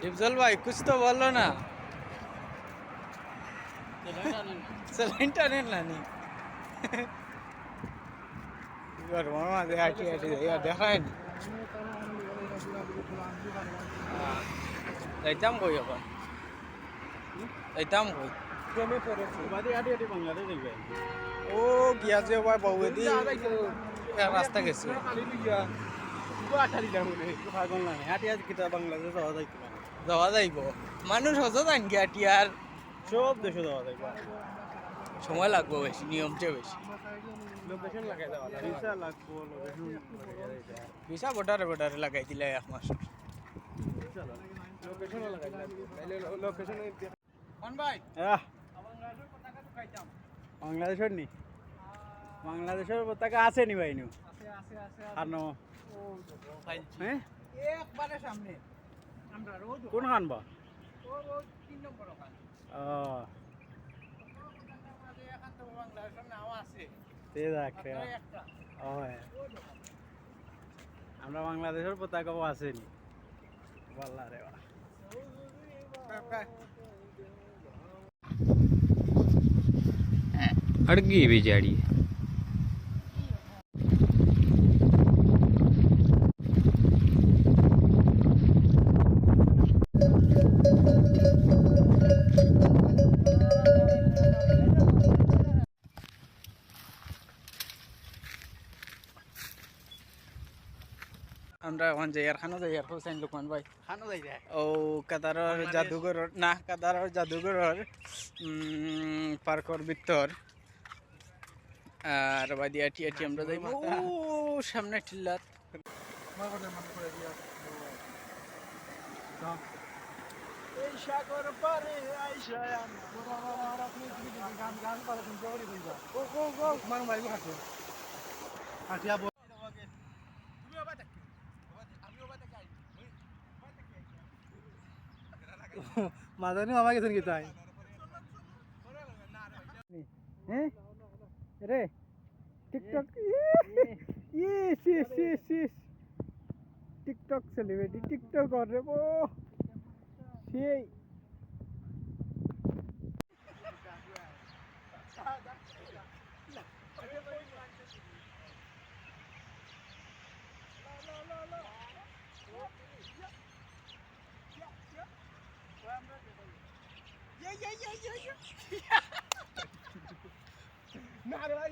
डिफजल भाई कुछ तो बोलो ना। सिलेंडर नहीं দেখায় নি যাইতাম কই এখন যাইতাম কই ও গিয়া যে ভাই বউদি রাস্তা গেছে যাওয়া যাইব মানুষ হজত আন গিয়া টিয়ার সব দেশে যাওয়া যায় সময় লাগবো বেশি নিয়মটা বেশি লোকেশন লাগাই দেওয়া ভিসা লাগবো ভিসা বর্ডারে লাগাই দিলে 1 মাস লোকেশন লাগাই তাইলে লোকেশন কোন ভাই বাংলাদেশের নি বাংলাদেশের পতাকা আছে নি ভাই নু আর নো হ্যাঁ একবারে সামনে আমরা রোজ কোন খান বা ও 3 নম্বর ওখান এখান তো বাংলাদেশের নাম আছে তে দেখ আমরা বাংলাদেশের পতাকাও আছে নি বাল্লা রে বা अड़गी भी जाड़ी আমরা এখন যাই আর খানো যাই আর হোসেন লুকমান ভাই খানো যাই যায় ও কাতারের জাদুঘর না কাতারের জাদুঘরের পার্কর ভিতর আর বাদি আটি আটি আমরা যাই ও সামনে টিল্লাত এই সাগর পারে আইসা আপনি গান গান করে তুমি জোরে কইবা ও ও ও মান ভাই হাঁটে হাঁটিয়া মাদানি মামা গেছেন কি তাই হ্যাঁ রে টিকটক ইস ইস ইস ইস টিকটক সেলিব্রিটি টিকটক করে ও সেই না রে ভাই